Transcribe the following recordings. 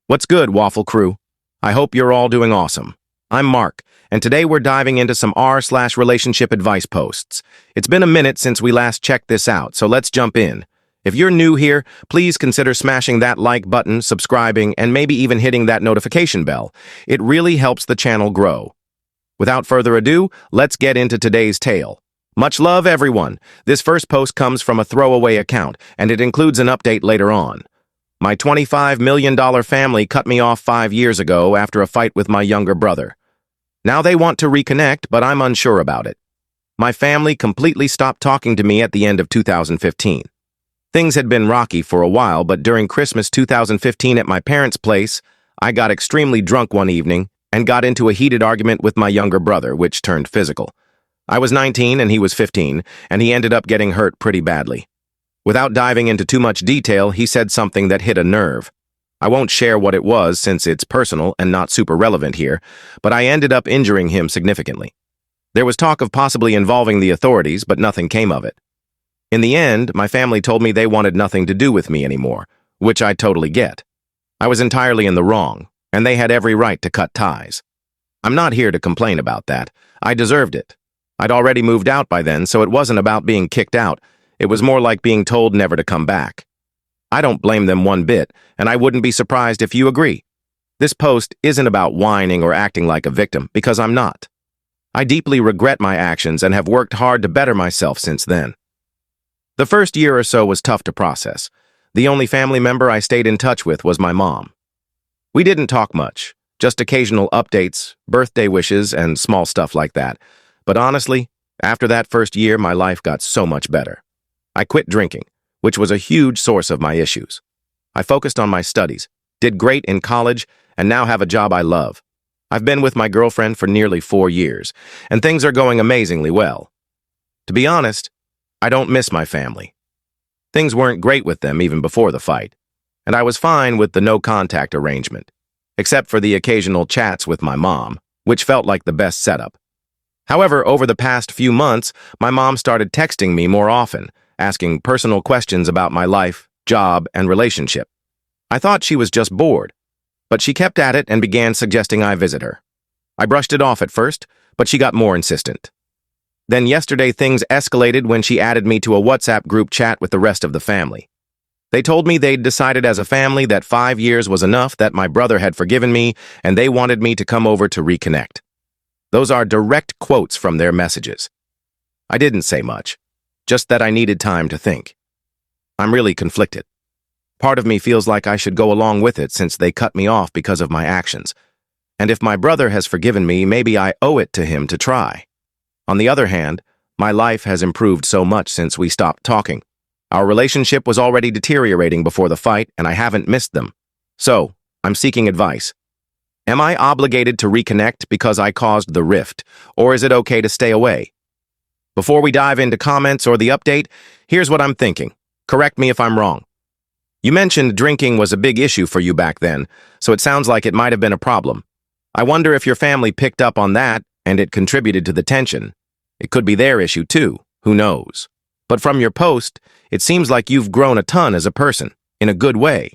What's good, Waffle Crew? I hope you're all doing awesome. I'm Mark, and today we're diving into some r/relationship advice posts. It's been a minute since we last checked this out, so let's jump in. If you're new here, please consider smashing that like button, subscribing, and maybe even hitting that notification bell. It really helps the channel grow. Without further ado, let's get into today's tale. Much love, everyone. This first post comes from a throwaway account, and it includes an update later on. My $25 million family cut me off 5 years ago after a fight with my younger brother. Now they want to reconnect, but I'm unsure about it. My family completely stopped talking to me at the end of 2015. Things had been rocky for a while, but during Christmas 2015 at my parents' place, I got extremely drunk one evening and got into a heated argument with my younger brother, which turned physical. I was 19 and he was 15, and he ended up getting hurt pretty badly. Without diving into too much detail, he said something that hit a nerve. I won't share what it was since it's personal and not super relevant here, but I ended up injuring him significantly. There was talk of possibly involving the authorities, but nothing came of it. In the end, my family told me they wanted nothing to do with me anymore, which I totally get. I was entirely in the wrong, and they had every right to cut ties. I'm not here to complain about that. I deserved it. I'd already moved out by then, so it wasn't about being kicked out. It was more like being told never to come back. I don't blame them one bit, and I wouldn't be surprised if you agree. This post isn't about whining or acting like a victim, because I'm not. I deeply regret my actions and have worked hard to better myself since then. The first year or so was tough to process. The only family member I stayed in touch with was my mom. We didn't talk much, just occasional updates, birthday wishes, and small stuff like that. But honestly, after that first year, my life got so much better. I quit drinking, which was a huge source of my issues. I focused on my studies, did great in college, and now have a job I love. I've been with my girlfriend for nearly 4 years, and things are going amazingly well. To be honest, I don't miss my family. Things weren't great with them even before the fight, and I was fine with the no-contact arrangement, except for the occasional chats with my mom, which felt like the best setup. However, over the past few months, my mom started texting me more often, asking personal questions about my life, job, and relationship. I thought she was just bored, but she kept at it and began suggesting I visit her. I brushed it off at first, but she got more insistent. Then yesterday things escalated when she added me to a WhatsApp group chat with the rest of the family. They told me they'd decided as a family that 5 years was enough, that my brother had forgiven me, and they wanted me to come over to reconnect. Those are direct quotes from their messages. I didn't say much. Just that I needed time to think. I'm really conflicted. Part of me feels like I should go along with it since they cut me off because of my actions. And if my brother has forgiven me, maybe I owe it to him to try. On the other hand, my life has improved so much since we stopped talking. Our relationship was already deteriorating before the fight, and I haven't missed them. So, I'm seeking advice. Am I obligated to reconnect because I caused the rift, or is it okay to stay away? Before we dive into comments or the update, here's what I'm thinking. Correct me if I'm wrong. You mentioned drinking was a big issue for you back then, so it sounds like it might have been a problem. I wonder if your family picked up on that and it contributed to the tension. It could be their issue too, who knows? But from your post, it seems like you've grown a ton as a person, in a good way.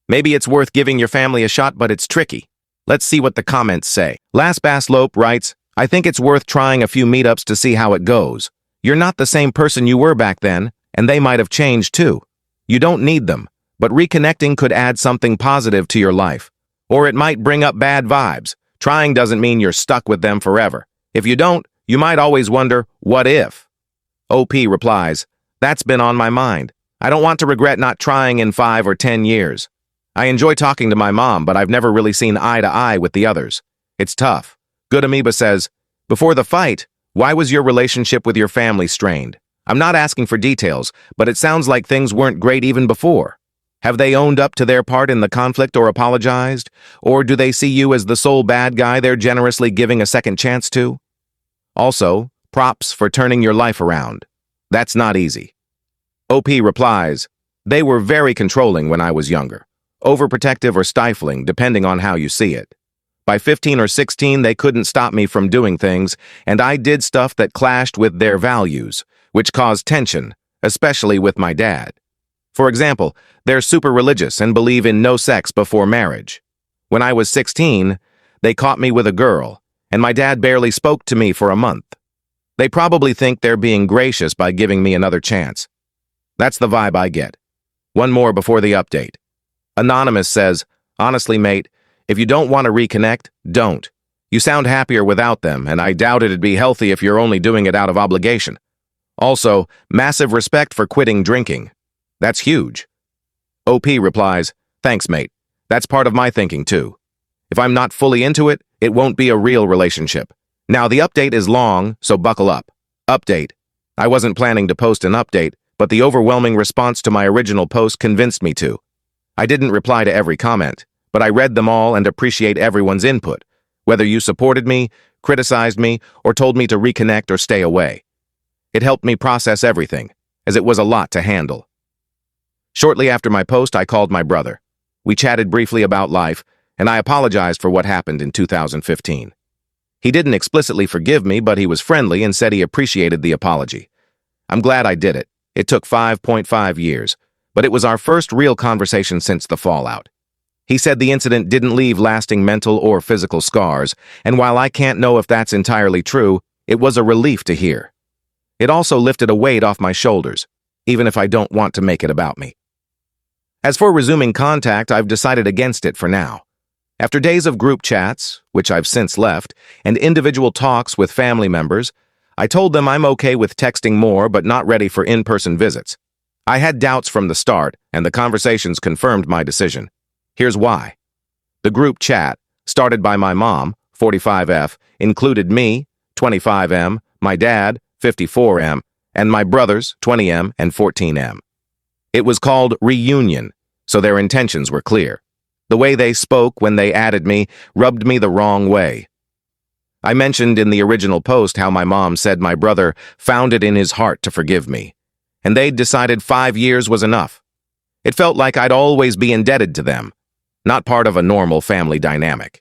Maybe it's worth giving your family a shot, but it's tricky. Let's see what the comments say. Last Basslope writes, I think it's worth trying a few meetups to see how it goes. You're not the same person you were back then, and they might have changed too. You don't need them, but reconnecting could add something positive to your life. Or it might bring up bad vibes. Trying doesn't mean you're stuck with them forever. If you don't, you might always wonder, what if? OP replies, that's been on my mind. I don't want to regret not trying in 5 or 10 years. I enjoy talking to my mom, but I've never really seen eye to eye with the others. It's tough. Good Amoeba says, before the fight, why was your relationship with your family strained? I'm not asking for details, but it sounds like things weren't great even before. Have they owned up to their part in the conflict or apologized? Or do they see you as the sole bad guy they're generously giving a second chance to? Also, props for turning your life around. That's not easy. OP replies, they were very controlling when I was younger. Overprotective or stifling, depending on how you see it. By 15 or 16, they couldn't stop me from doing things, and I did stuff that clashed with their values, which caused tension, especially with my dad. For example, they're super religious and believe in no sex before marriage. When I was 16, they caught me with a girl, and my dad barely spoke to me for a month. They probably think they're being gracious by giving me another chance. That's the vibe I get. One more before the update. Anonymous says, honestly, mate, if you don't want to reconnect, don't. You sound happier without them, and I doubt it'd be healthy if you're only doing it out of obligation. Also, massive respect for quitting drinking. That's huge. OP replies, thanks, mate. That's part of my thinking, too. If I'm not fully into it, it won't be a real relationship. Now, the update is long, so buckle up. Update. I wasn't planning to post an update, but the overwhelming response to my original post convinced me to. I didn't reply to every comment, but I read them all and appreciate everyone's input, whether you supported me, criticized me, or told me to reconnect or stay away. It helped me process everything, as it was a lot to handle. Shortly after my post, I called my brother. We chatted briefly about life, and I apologized for what happened in 2015. He didn't explicitly forgive me, but he was friendly and said he appreciated the apology. I'm glad I did it. It took 5.5 years, but it was our first real conversation since the fallout. He said the incident didn't leave lasting mental or physical scars, and while I can't know if that's entirely true, it was a relief to hear. It also lifted a weight off my shoulders, even if I don't want to make it about me. As for resuming contact, I've decided against it for now. After days of group chats, which I've since left, and individual talks with family members, I told them I'm okay with texting more but not ready for in-person visits. I had doubts from the start, and the conversations confirmed my decision. Here's why. The group chat, started by my mom, 45F, included me, 25M, my dad, 54M, and my brothers, 20M and 14M. It was called Reunion, so their intentions were clear. The way they spoke when they added me rubbed me the wrong way. I mentioned in the original post how my mom said my brother found it in his heart to forgive me, and they'd decided 5 years was enough. It felt like I'd always be indebted to them, not part of a normal family dynamic.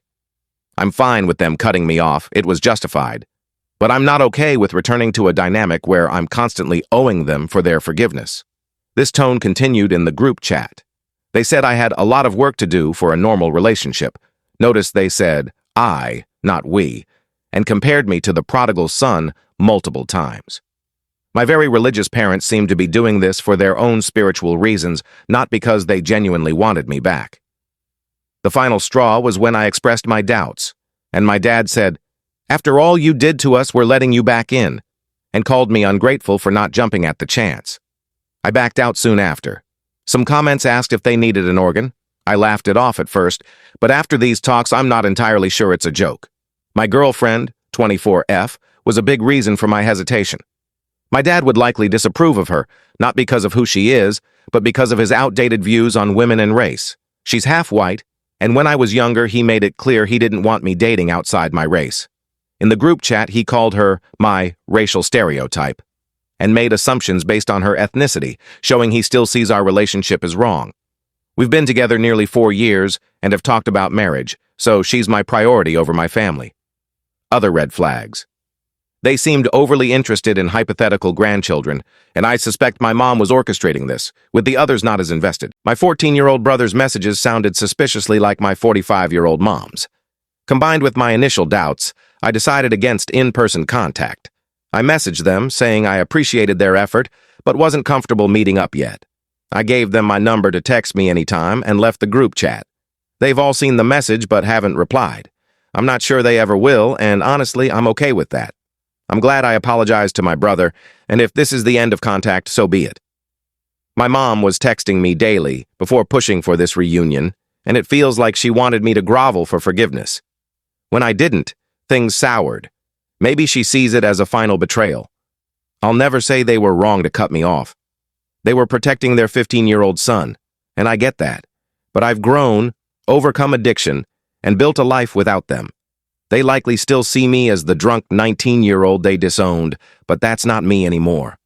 I'm fine with them cutting me off, it was justified, but I'm not okay with returning to a dynamic where I'm constantly owing them for their forgiveness. This tone continued in the group chat. They said I had a lot of work to do for a normal relationship. Notice they said I, not we, and compared me to the prodigal son multiple times. My very religious parents seemed to be doing this for their own spiritual reasons, not because they genuinely wanted me back. The final straw was when I expressed my doubts, and my dad said, "After all you did to us, we're letting you back in," and called me ungrateful for not jumping at the chance. I backed out soon after. Some comments asked if they needed an organ. I laughed it off at first, but after these talks, I'm not entirely sure it's a joke. My girlfriend, 24F, was a big reason for my hesitation. My dad would likely disapprove of her, not because of who she is, but because of his outdated views on women and race. She's half white, and when I was younger, he made it clear he didn't want me dating outside my race. In the group chat, he called her my racial stereotype, and made assumptions based on her ethnicity, showing he still sees our relationship as wrong. We've been together nearly 4 years and have talked about marriage, so she's my priority over my family. Other red flags. They seemed overly interested in hypothetical grandchildren, and I suspect my mom was orchestrating this, with the others not as invested. My 14-year-old brother's messages sounded suspiciously like my 45-year-old mom's. Combined with my initial doubts, I decided against in-person contact. I messaged them, saying I appreciated their effort, but wasn't comfortable meeting up yet. I gave them my number to text me anytime and left the group chat. They've all seen the message but haven't replied. I'm not sure they ever will, and honestly, I'm okay with that. I'm glad I apologized to my brother, and if this is the end of contact, so be it. My mom was texting me daily before pushing for this reunion, and it feels like she wanted me to grovel for forgiveness. When I didn't, things soured. Maybe she sees it as a final betrayal. I'll never say they were wrong to cut me off. They were protecting their 15-year-old son, and I get that. But I've grown, overcome addiction, and built a life without them. They likely still see me as the drunk 19-year-old they disowned, but that's not me anymore.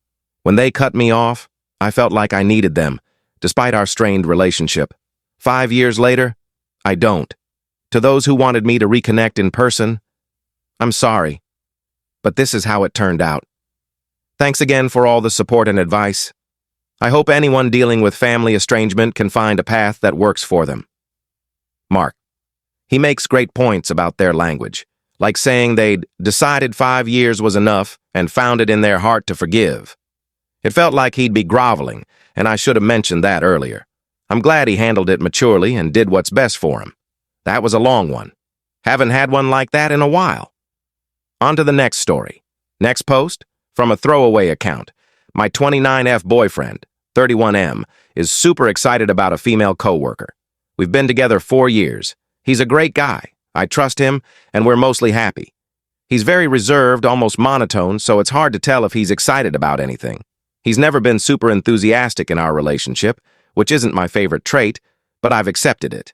When they cut me off, I felt like I needed them, despite our strained relationship. 5 years later, I don't. To those who wanted me to reconnect in person, I'm sorry. But this is how it turned out. Thanks again for all the support and advice. I hope anyone dealing with family estrangement can find a path that works for them. Mark. He makes great points about their language, like saying they'd decided 5 years was enough and found it in their heart to forgive. It felt like he'd be groveling, and I should have mentioned that earlier. I'm glad he handled it maturely and did what's best for him. That was a long one. Haven't had one like that in a while. On to the next story. Next post, from a throwaway account. My 29F boyfriend, 31M, is super excited about a female coworker. We've been together 4 years. He's a great guy. I trust him, and we're mostly happy. He's very reserved, almost monotone, so it's hard to tell if he's excited about anything. He's never been super enthusiastic in our relationship, which isn't my favorite trait, but I've accepted it.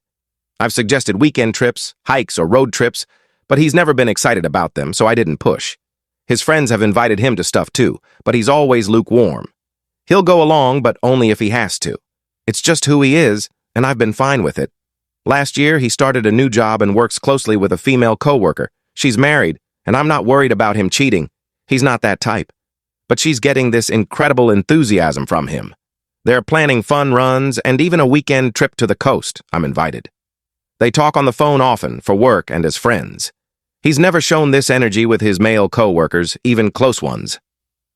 I've suggested weekend trips, hikes, or road trips, but he's never been excited about them, so I didn't push. His friends have invited him to stuff too, but he's always lukewarm. He'll go along, but only if he has to. It's just who he is, and I've been fine with it. Last year, he started a new job and works closely with a female coworker. She's married, and I'm not worried about him cheating. He's not that type. But she's getting this incredible enthusiasm from him. They're planning fun runs and even a weekend trip to the coast. I'm invited. They talk on the phone often, for work and as friends. He's never shown this energy with his male coworkers, even close ones.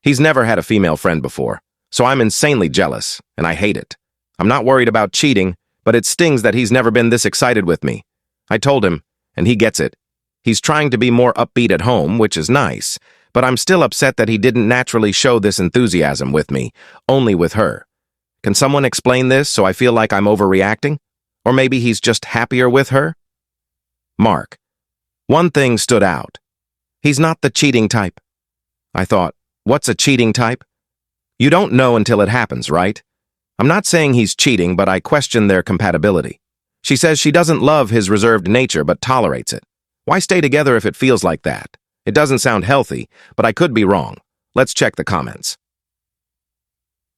He's never had a female friend before, so I'm insanely jealous, and I hate it. I'm not worried about cheating, but it stings that he's never been this excited with me. I told him, and he gets it. He's trying to be more upbeat at home, which is nice, but I'm still upset that he didn't naturally show this enthusiasm with me, only with her. Can someone explain this so I feel like I'm overreacting? Or maybe he's just happier with her? Mark. One thing stood out. He's not the cheating type. I thought, what's a cheating type? You don't know until it happens, right? I'm not saying he's cheating, but I question their compatibility. She says she doesn't love his reserved nature, but tolerates it. Why stay together if it feels like that? It doesn't sound healthy, but I could be wrong. Let's check the comments.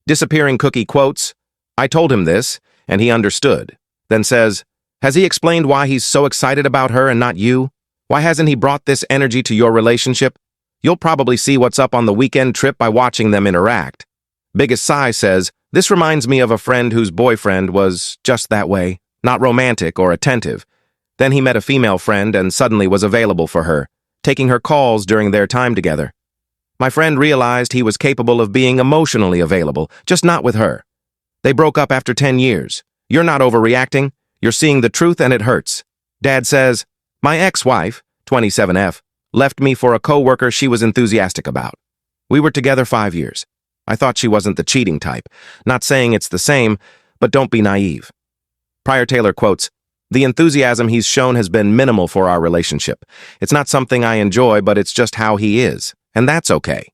Disappearing Cookie quotes, I told him this, and he understood. Then says, has he explained why he's so excited about her and not you? Why hasn't he brought this energy to your relationship? You'll probably see what's up on the weekend trip by watching them interact. Biggest Sigh says, this reminds me of a friend whose boyfriend was just that way, not romantic or attentive. Then he met a female friend and suddenly was available for her, taking her calls during their time together. My friend realized he was capable of being emotionally available, just not with her. They broke up after 10 years. You're not overreacting. You're seeing the truth and it hurts. Dad says, my ex-wife, 27F, left me for a coworker she was enthusiastic about. We were together 5 years. I thought she wasn't the cheating type. Not saying it's the same, but don't be naive. Prior Taylor quotes, the enthusiasm he's shown has been minimal for our relationship. It's not something I enjoy, but it's just how he is, and that's okay.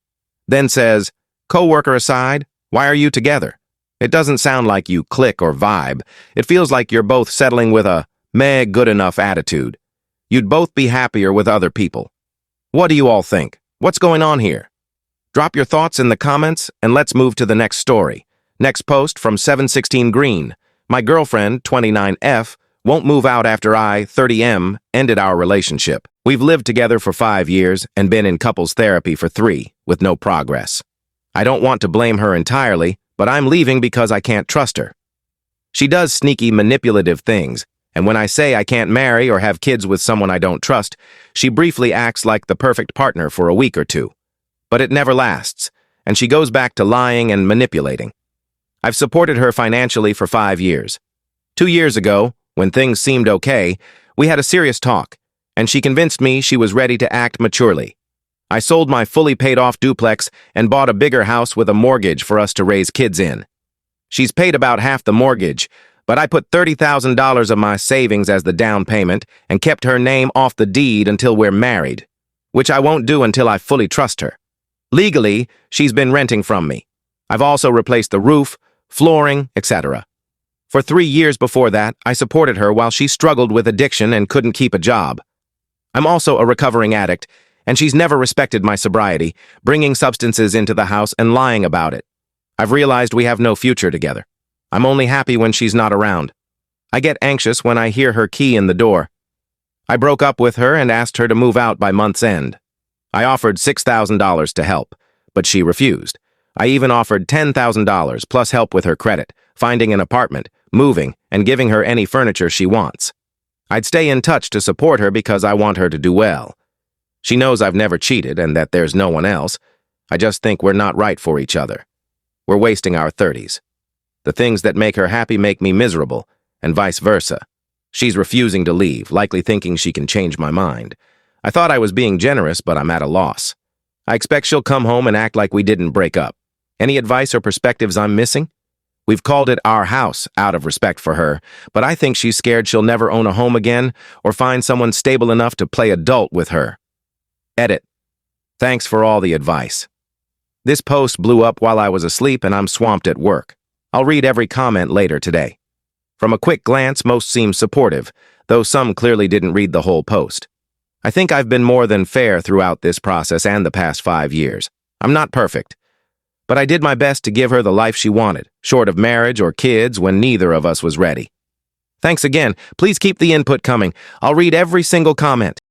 Then says, coworker aside, why are you together? It doesn't sound like you click or vibe. It feels like you're both settling with a meh good enough attitude. You'd both be happier with other people. What do you all think? What's going on here? Drop your thoughts in the comments, and let's move to the next story. Next post from 716 Green. My girlfriend, 29F, won't move out after I, 30M, ended our relationship. We've lived together for 5 years and been in couples therapy for 3, with no progress. I don't want to blame her entirely, but I'm leaving because I can't trust her. She does sneaky, manipulative things, and when I say I can't marry or have kids with someone I don't trust, she briefly acts like the perfect partner for a week or two. But it never lasts, and she goes back to lying and manipulating. I've supported her financially for 5 years. 2 years ago, when things seemed okay, we had a serious talk, and she convinced me she was ready to act maturely. I sold my fully paid-off duplex and bought a bigger house with a mortgage for us to raise kids in. She's paid about half the mortgage, but I put $30,000 of my savings as the down payment and kept her name off the deed until we're married, which I won't do until I fully trust her. Legally, she's been renting from me. I've also replaced the roof, flooring, etc. For 3 years before that, I supported her while she struggled with addiction and couldn't keep a job. I'm also a recovering addict, and she's never respected my sobriety, bringing substances into the house and lying about it. I've realized we have no future together. I'm only happy when she's not around. I get anxious when I hear her key in the door. I broke up with her and asked her to move out by month's end. I offered $6,000 to help, but she refused. I even offered $10,000 plus help with her credit, finding an apartment, moving, and giving her any furniture she wants. I'd stay in touch to support her because I want her to do well. She knows I've never cheated and that there's no one else. I just think we're not right for each other. We're wasting our 30s. The things that make her happy make me miserable, and vice versa. She's refusing to leave, likely thinking she can change my mind. I thought I was being generous, but I'm at a loss. I expect she'll come home and act like we didn't break up. Any advice or perspectives I'm missing? We've called it our house out of respect for her, but I think she's scared she'll never own a home again or find someone stable enough to play adult with her. Edit. Thanks for all the advice. This post blew up while I was asleep and I'm swamped at work. I'll read every comment later today. From a quick glance, most seem supportive, though some clearly didn't read the whole post. I think I've been more than fair throughout this process and the past 5 years. I'm not perfect, but I did my best to give her the life she wanted, short of marriage or kids when neither of us was ready. Thanks again. Please keep the input coming. I'll read every single comment.